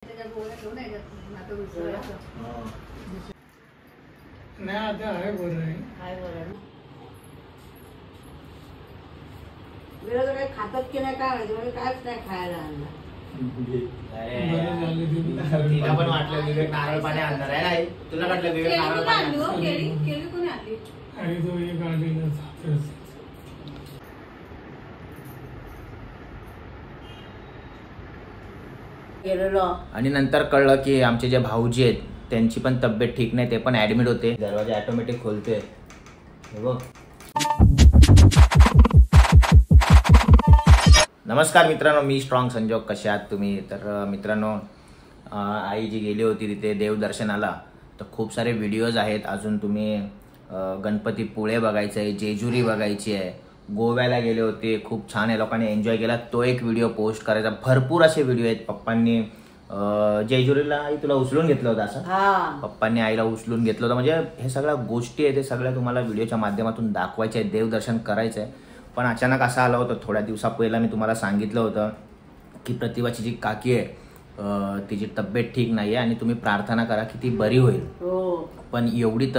नाही आता आहे बरं आहे. विरोध काही खातात की नाही काय माहिती, कायच नाही खायला आणलं. तिला पण वाटलं विवेक नारळ पाणी आणणार आहे नाही, तुला वाटलं विवेक नारळ पाणी आणि तो एक आणलेला गेलेलो. आणि नंतर कळलं की आमचे जे भाऊजी आहेत त्यांची पण तब्येत ठीक नाही, ते पण ऍडमिट होते. दरवाजा ऑटोमॅटिक खोलते हे बघ. नमस्कार मित्रांनो, मी स्ट्रॉंग संजोग. कसे आहात तुम्ही? तर मित्रांनो, आई जी गेली होती तिथे देवदर्शनाला, तर खूप सारे व्हिडिओज आहेत. अजून तुम्ही गणपतीपुळे बघायचं आहे, जेजुरी बघायची आहे, गोव्याला गेले होते, खूप छान आहे, लोकांनी एन्जॉय केला, तो एक व्हिडिओ पोस्ट करायचा. भरपूर असे व्हिडिओ आहेत. पप्पांनी जेजुरीला आई तुला उचलून घेतलं होतं असं, पप्पांनी आईला उचलून घेतलं होतं. म्हणजे हे सगळ्या गोष्टी आहेत, ते सगळ्या तुम्हाला व्हिडिओच्या माध्यमातून दाखवायच्या आहेत, देवदर्शन करायचं आहे. पण अचानक असं आलं होतं, थोड्या दिवसा पहिला मी तुम्हाला सांगितलं होतं की प्रतिभाची जी काकी आहे तिची तब्येत ठीक नाही आहे आणि तुम्ही प्रार्थना करा की ती बरी होईल. पण एवढी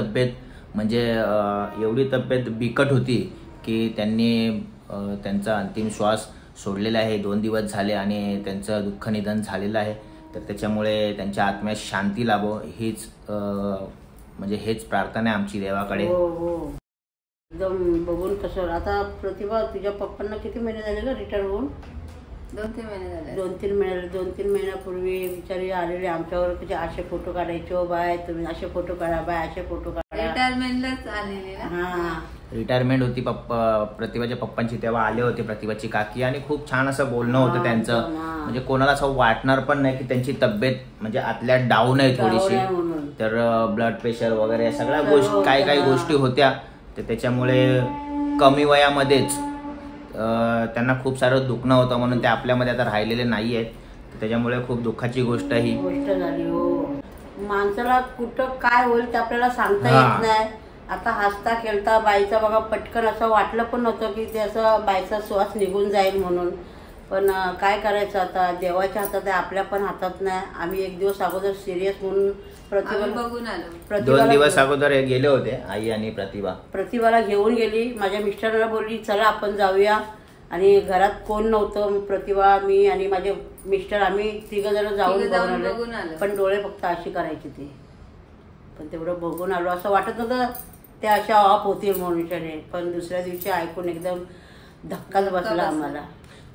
तब्येत बिकट होती की त्यांनी त्यांचा अंतिम श्वास सोडलेला आहे. 2 दिवस झाले आणि त्यांचं दुःख निधन झालेलं आहे. तर त्याच्यामुळे त्यांच्या आत्म्यास शांती लाभो हीच हेच प्रार्थना आहे आमची देवाकडे. एकदम बघून कसं. आता प्रतिभा, तुझ्या पप्पांना किती महिने झाले का रिटायर होऊन? 2-3 महिने झाले. 2-3 महिने. 2-3 महिन्यापूर्वी बिचारी आलेले आमच्यावर, की असे फोटो काढायचे, बाय तुम्ही असे फोटो काढा, बाय असे फोटो काढा. रिटायरमेंटलाच आलेले ना. रिटायरमेंट होती प्रतिभाच्या पप्पांची, तेव्हा आले होते प्रतिभाची काकी आणि खूप छान असं बोलणं होतं त्यांचं. म्हणजे कोणाला असं वाटणार पण नाही की त्यांची तब्येत म्हणजे आतल्या डाऊन आहे थोडीशी. तर ब्लड प्रेशर वगैरे सगळ्या गोष्टी, काही गोष्टी होत्या. तर त्याच्यामुळे कमी वयामध्येच त्यांना खूप सारं दुखणं होतं, म्हणून ते आपल्यामध्ये आता राहिलेले नाही आहेत. त्याच्यामुळे खूप दुःखाची गोष्ट ही गोष्ट झाली. माणसाला कुठं काय होईल ते आपल्याला सांगता येत नाही. आता हसता खेळता बाईचा बघा, पटकन असं वाटलं पण नव्हतं की ते असं बाईचा श्वास निघून जाईल म्हणून. पण काय करायचं आता, देवाच्या हातात आहे, आपल्या पण हातात नाही. आम्ही 1 दिवस अगोदर सिरियस म्हणून प्रतिभा बघून आलो. 2 दिवस अगोदर गेले होते आई आणि प्रतिभाला घेऊन गेली. माझ्या मिस्टरांना बोलली चला आपण जाऊया. आणि घरात कोण नव्हतं, प्रतिभा, मी आणि माझे मिस्टर, आम्ही 3 जण जाऊन बघून आलो. पण डोळे फक्त अशी करायची ते. पण तेवढं बघून आलो. असं वाटत नव्हतं ते अशा ऑफ होतील मनुष्याने. पण दुसऱ्या दिवशी ऐकून एकदम धक्काच बसला आम्हाला.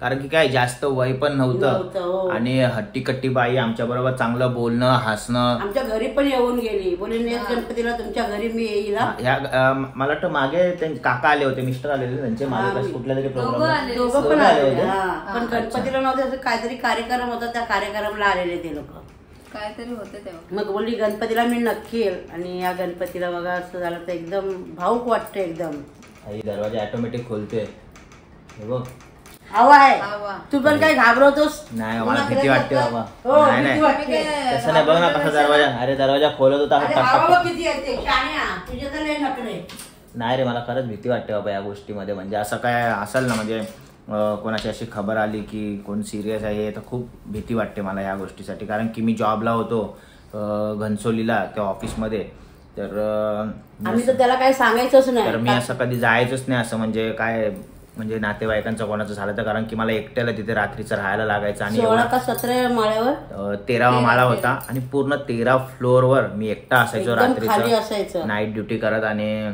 कारण की काय जास्त वय पण नव्हतं आणि हट्टीकट्टी बाई आमच्या बरोबर चांगलं बोलणं, हसणं. आमच्या घरी पण येऊन गेली. बोलली नेक्स्ट गणपतीला तुमच्या घरी मी येईल. मला वाटतं मागे त्यांचे काका आले होते, मिस्टर आले होते त्यांचे, मागे कुठल्या तरी प्रोग्राम, दोघं पण आले होते. पण गणपतीला नव्हते, असं काहीतरी कार्यक्रम होता, त्या कार्यक्रमाला आलेले ते लोक. काहीतरी होते तेव्हा. मग बोलली गणपतीला मी नक्की येईल. आणि या गणपतीला बघा असं झालं तर एकदम भाऊक वाटतं एकदम. आई दरवाजा ऑटोमॅटिक खोलते हे बघ. हवा आहे. तू पण काय घाबरवतोस? नाही, मला भीती वाटते बाबा. नाही तसं नाही, बघ ना कसा दरवाजा. अरे दरवाजा खोलत होता. नाही रे, मला खरंच भीती वाटते बाबा या गोष्टीमध्ये. म्हणजे असं काय असेल ना, म्हणजे कोणाची अशी खबर आली की कोण सिरियस आहे तर खूप भीती वाटते मला या गोष्टीसाठी. कारण की मी जॉबला होतो घनसोलीला त्या ऑफिसमध्ये. तर आम्ही तर त्याला काय सांगायचंच नाही. तर मी असं कधी जायचंच नाही असं, म्हणजे काय म्हणजे नातेवाईकांचं कोणाचं झालं तर. कारण की मला एकट्याला तिथे रात्रीचं राहायला लागायचं. आणि 16 का 17 माळ्यावर 13वा माळा होता आणि पूर्ण 13 फ्लोअरवर मी एकटा असायचो रात्रीचं, नाईट ड्युटी करत. आणि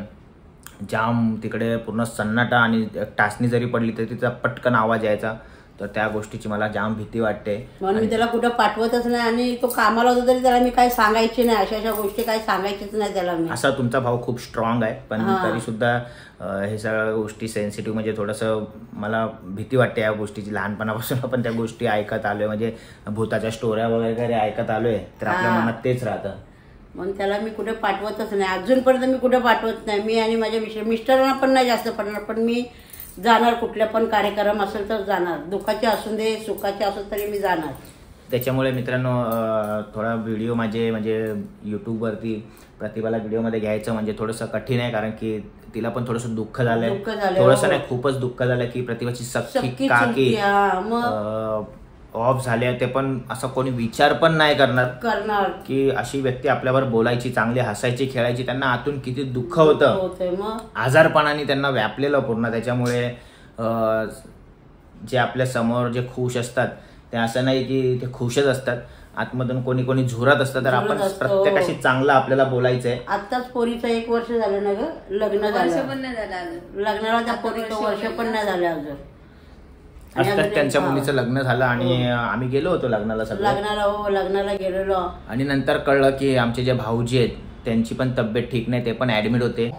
जाम तिकडे पूर्ण सन्नाटा, आणि टाचणी जरी पडली तर तिचा पटकन आवाज यायचा. तर त्या गोष्टीची मला जाम भीती वाटते. म्हणून मी त्याला कुठं पाठवतच नाही. आणि तो कामाला होता तरी त्याला मी काही सांगायची नाही, अशा गोष्टी काही सांगायचीच नाही त्याला मी. असा तुमचा भाऊ खूप स्ट्रॉंग आहे, पण तरी सुद्धा हे सगळ्या गोष्टी सेन्सिटिव्ह, म्हणजे थोडंसं मला भीती वाटते या गोष्टीची. लहानपणापासून आपण त्या गोष्टी ऐकत आलोय, म्हणजे भूताच्या स्टोऱ्या वगैरे ऐकत आलोय, तर आपल्या मनात तेच राहतं. म्हणून त्याला मी कुठे पाठवतच नाही अजूनपर्यंत. मी कुठे पाठवत नाही. मी आणि माझ्या मिस्टरांना पण नाही जास्त पडणार. पण मी जाणार, कुठल्या पण कार्यक्रम असेल तर जाणार. दुःखाचे असून दे, सुखाचे असेल तरी मी जाणार. त्याच्यामुळे मित्रांनो थोडा व्हिडिओ माझे म्हणजे यूट्यूबवरती प्रतिभाला व्हिडिओमध्ये घ्यायचं म्हणजे थोडंसं कठीण आहे. कारण की तिला पण थोडंसं दुःख झालंय. थोडंसं नाही, खूपच दुःख झालं की प्रतिभाची सख्खी काकी ऑफ झाले ते पण असं कोणी विचार पण नाही करणार की अशी व्यक्ती आपल्यावर बोलायची, चांगली हसायची, खेळायची. त्यांना आतून किती दुःख होतं, आजारपणाने त्यांना व्यापलेलं पूर्ण. त्याच्यामुळे जे आपल्या समोर जे खुश असतात ते असं नाही की ते खुशच असतात, आतमधून कोणी कोणी झुरत असतं. तर आपण प्रत्येकाशी चांगलं आपल्याला बोलायचंय. आताच पोरीचं 1 वर्ष झालं ना ग, लग्न झालं पण नाही झालं अजून, लग्नाला त्या पोरीचं वर्ष पण नाही झालं अजून. आजकाल त्यांच्या मुलीचं लग्न झालं आणि आम्ही गेलो होतो लग्नाला लग्नाला गेलेलो. आणि नंतर कळलं की आमचे जे भाऊजी आहेत त्यांची पण तब्येत ठीक नाही, ते पण ऍडमिट होते.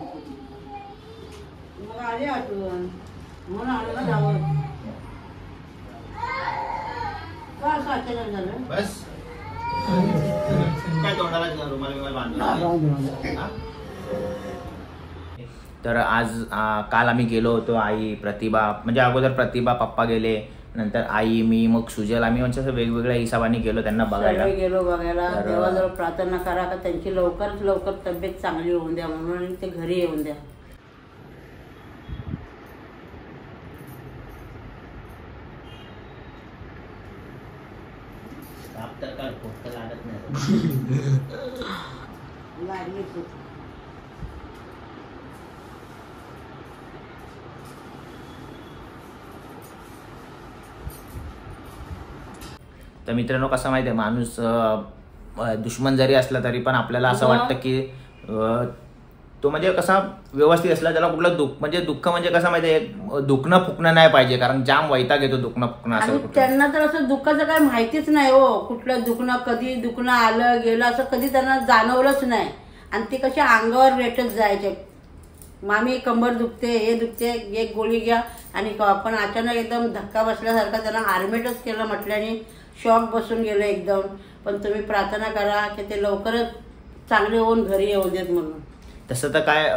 तर आज काल आम्ही गेलो होतो. आई, प्रतिभा, म्हणजे अगोदर प्रतिभा, पप्पा गेले, नंतर आई, मी, मग सुजल. आम्ही म्हणजे असं वेगवेगळ्या हिसाबाने गेलो त्यांना बघायला. देवाजवळ प्रार्थना करा का त्यांची लवकरात लवकर तब्येत चांगली होऊन द्या म्हणून ते घरी येऊन द्या. तर मित्रांनो, कसं माहिती आहे, माणूस दुश्मन जरी असला तरी पण आपल्याला असं वाटतं की तो म्हणजे कसा व्यवस्थित असला, त्याला कुठलं दुःख म्हणजे कसं माहिती आहे, दुखणं फुकणं नाही पाहिजे. कारण जाम वैताग येतो दुखणं फुकणं. असं त्यांना तर असं दुःखाचं काही माहितीच नाही हो, कुठलं दुखणं, कधी दुखणं आलं गेलं असं कधी त्यांना जाणवलंच नाही. आणि ते कशा अंगावर रेटत जायचे, मामी कंबर दुखते, हे दुखते, एक गोळी घ्या. आणि पण अचानक एकदम धक्का बसल्यासारखा त्यांना ऍडमिटच केलं म्हटल्याने शॉक बसून गेलं एकदम. पण तुम्ही प्रार्थना करा की ते लवकरच चांगले होऊन घरी येऊ देत म्हणून. तसं तर काय,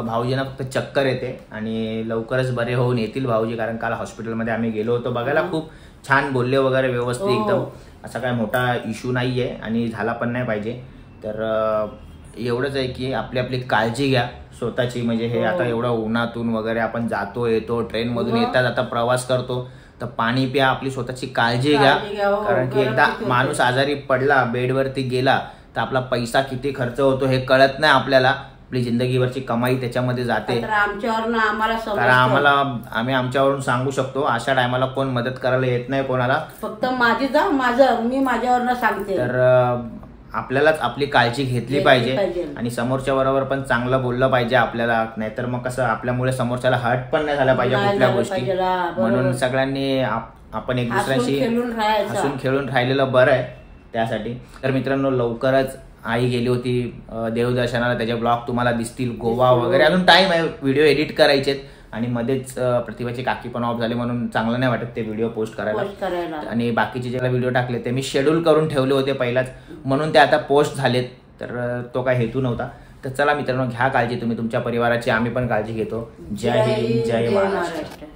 भाऊजींना फक्त चक्कर येते आणि लवकरच बरे होऊन येतील भाऊजी. कारण काल हॉस्पिटलमध्ये आम्ही गेलो होतो बघायला, खूप छान बोलले वगैरे, व्यवस्थित एकदम. असा काय मोठा इश्यू नाहीये आणि झाला पण नाही पाहिजे. तर एवढंच आहे की आपली आपली काळजी घ्या स्वतःची. म्हणजे हे आता एवढं उन्हातून वगैरे आपण जातो येतो, ट्रेनमधून येता जाता प्रवास करतो, तर पाणी प्या, आपली स्वतःची काळजी घ्या. कारण की एकदा माणूस आजारी पडला, बेडवरती गेला, तर आपला पैसा किती खर्च होतो हे कळत नाही आपल्याला. आपली जिंदगीवरची कमाई त्याच्यामध्ये जाते. कारण आम्ही आमच्यावरून सांगू शकतो, अशा टायमाला कोण मदत करायला येत नाही कोणाला, फक्त मी माझ्यावरनं सांगते. तर आपल्यालाच आपली काळजी घेतली पाहिजे आणि समोरच्या बरोबर पण चांगलं बोललं पाहिजे आपल्याला. नाहीतर मग कसं आपल्यामुळे समोरच्याला हर्ट पण नाही झाला पाहिजे कुठल्या गोष्टी. म्हणून सगळ्यांनी आपण एक दुसऱ्याशी हसून खेळून राहिलेलं बरं आहे त्यासाठी. तर मित्रांनो, लवकरच आई गेली होती देवदर्शनाला, त्याचे ब्लॉग तुम्हाला दिसतील, गोवा वगैरे. अजून टाइम आहे, व्हिडिओ एडिट करायचे. आणि मध्येच प्रतिभाची काकी पण ऑफ झाली म्हणून चांगलं नाही वाटत ते व्हिडिओ पोस्ट करायला. आणि बाकीचे जे व्हिडिओ टाकले ते मी शेड्यूल करून ठेवले होते पहिलाच, म्हणून ते आता पोस्ट झालेत. तर तो काय हेतू नव्हता. तर चला मित्रांनो, घ्या काळजी तुम्ही तुमच्या परिवाराची, आम्ही पण काळजी घेतो. जय हिंद, जय महाराष्ट्र.